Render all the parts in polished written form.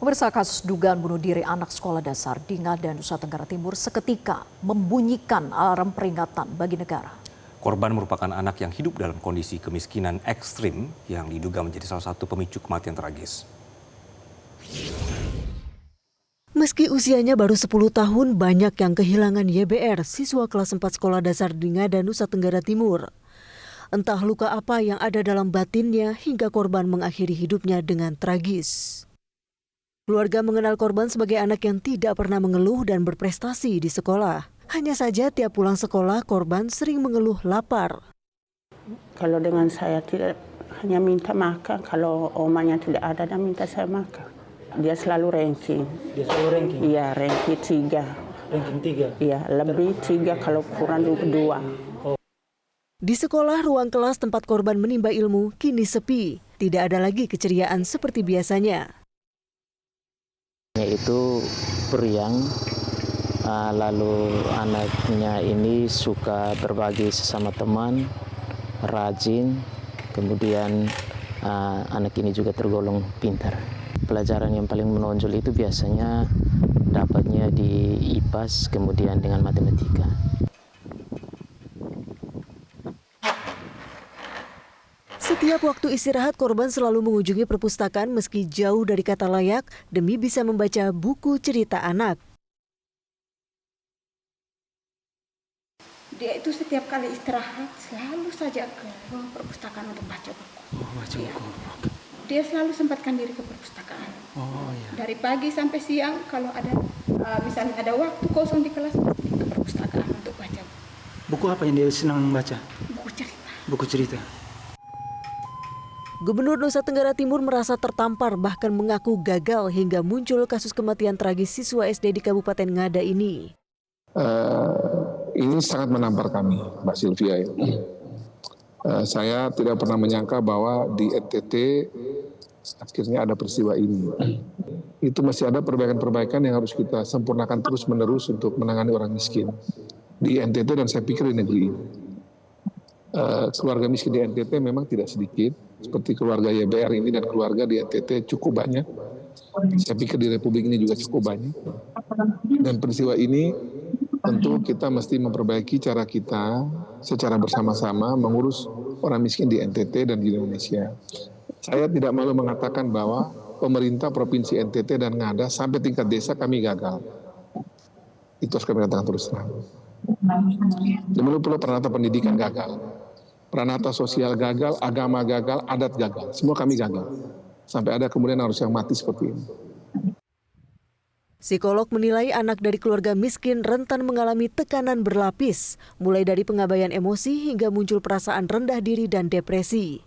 Pemirsa, kasus dugaan bunuh diri anak sekolah dasar di Ngada, Nusa Tenggara Timur seketika membunyikan alarm peringatan bagi negara. Korban merupakan anak yang hidup dalam kondisi kemiskinan ekstrim yang diduga menjadi salah satu pemicu kematian tragis. Meski usianya baru 10 tahun, banyak yang kehilangan YBR, siswa kelas 4 sekolah dasar di Ngada, Nusa Tenggara Timur. Entah luka apa yang ada dalam batinnya hingga korban mengakhiri hidupnya dengan tragis. Keluarga mengenal korban sebagai anak yang tidak pernah mengeluh dan berprestasi di sekolah. Hanya saja tiap pulang sekolah, korban sering mengeluh lapar. Kalau dengan saya tidak hanya minta makan, kalau omanya tidak ada dan minta saya makan. Dia selalu ranking. Dia selalu ranking? Iya, ranking 3. Ranking 3? Iya, lebih 3 kalau kurang 2. Di sekolah, ruang kelas tempat korban menimba ilmu kini sepi. Tidak ada lagi keceriaan seperti biasanya. Itu periang, lalu anaknya ini suka berbagi sesama teman, rajin, kemudian anak ini juga tergolong pintar. Pelajaran yang paling menonjol itu biasanya dapatnya di IPAS, kemudian dengan matematika. Setiap waktu istirahat, korban selalu mengunjungi perpustakaan meski jauh dari kata layak demi bisa membaca buku cerita anak. Dia itu setiap kali istirahat selalu saja ke perpustakaan untuk baca buku. Baca buku. Dia selalu sempatkan diri ke perpustakaan. Dari pagi sampai siang, kalau ada misalnya ada waktu kosong di kelas, pasti ke perpustakaan untuk baca buku. Buku apa yang dia senang baca? Buku cerita. Buku cerita. Gubernur Nusa Tenggara Timur merasa tertampar bahkan mengaku gagal hingga muncul kasus kematian tragis siswa SD di Kabupaten Ngada ini. Ini sangat menampar kami, Mbak Sylvia. Saya tidak pernah menyangka bahwa di NTT akhirnya ada peristiwa ini. Itu masih ada perbaikan-perbaikan yang harus kita sempurnakan terus-menerus untuk menangani orang miskin di NTT dan saya pikir di negeri ini. Keluarga miskin di NTT memang tidak sedikit, seperti keluarga YBR ini dan keluarga di NTT cukup banyak. Saya pikir di Republik ini juga cukup banyak. Dan peristiwa ini tentu kita mesti memperbaiki cara kita secara bersama-sama mengurus orang miskin di NTT dan di Indonesia. Saya tidak malu mengatakan bahwa pemerintah Provinsi NTT dan Ngada sampai tingkat desa kami gagal. Itu harus kami katakan terus terang. Demikian pula Pranata pendidikan gagal. Pranata sosial gagal, agama gagal, adat gagal. Semua kami gagal. Sampai ada kemudian harus yang mati seperti ini. Psikolog menilai anak dari keluarga miskin rentan mengalami tekanan berlapis, mulai dari pengabaian emosi hingga muncul perasaan rendah diri dan depresi.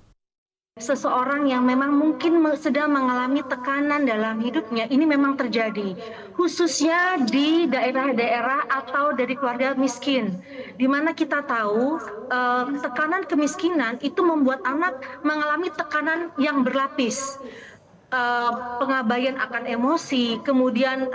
Seseorang yang memang mungkin sedang mengalami tekanan dalam hidupnya, ini memang terjadi. Khususnya di daerah-daerah atau dari keluarga miskin. Di mana kita tahu tekanan kemiskinan itu membuat anak mengalami tekanan yang berlapis. Pengabaian akan emosi, kemudian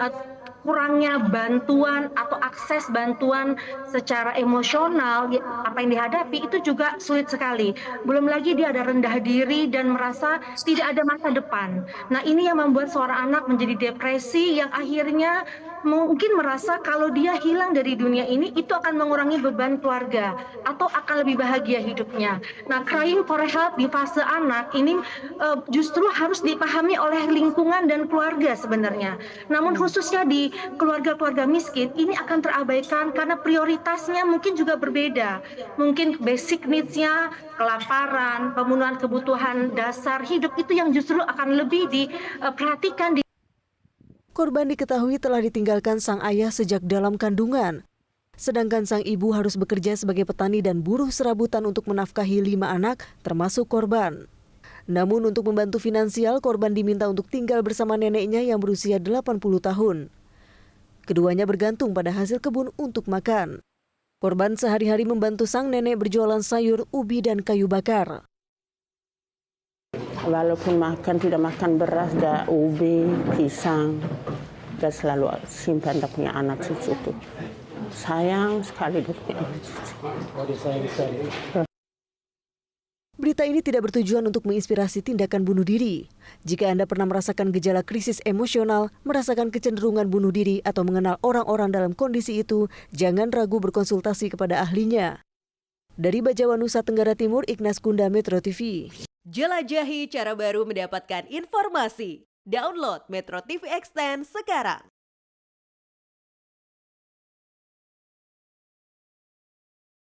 kurangnya bantuan atau akses bantuan secara emosional, apa yang dihadapi itu juga sulit sekali. Belum lagi dia ada rendah diri dan merasa tidak ada masa depan. Nah, ini yang membuat seorang anak menjadi depresi yang akhirnya mungkin merasa kalau dia hilang dari dunia ini itu akan mengurangi beban keluarga atau akan lebih bahagia hidupnya. Nah, crying for help di fase anak ini justru harus dipahami oleh lingkungan dan keluarga sebenarnya. Namun khususnya di keluarga-keluarga miskin ini akan terabaikan karena prioritasnya mungkin juga berbeda. Mungkin basic needs-nya, kelaparan, pemenuhan kebutuhan dasar hidup itu yang justru akan lebih diperhatikan. Korban diketahui telah ditinggalkan sang ayah sejak dalam kandungan. Sedangkan sang ibu harus bekerja sebagai petani dan buruh serabutan untuk menafkahi 5 anak, termasuk korban. Namun untuk membantu finansial, korban diminta untuk tinggal bersama neneknya yang berusia 80 tahun. Keduanya bergantung pada hasil kebun untuk makan. Korban sehari-hari membantu sang nenek berjualan sayur, ubi, dan kayu bakar. Walaupun tidak makan beras, dan ubi, pisang, dia selalu simpan dia punya anak cucu itu. Sayang sekali dia punya anak cucu. Berita Berita ini tidak bertujuan untuk menginspirasi tindakan bunuh diri. Jika Anda pernah merasakan gejala krisis emosional, merasakan kecenderungan bunuh diri, atau mengenal orang-orang dalam kondisi itu, jangan ragu berkonsultasi kepada ahlinya. Dari Bajawa, Nusa Tenggara Timur, Ignas Kunda, Metro TV. Jelajahi cara baru mendapatkan informasi. Download Metro TV Extend sekarang.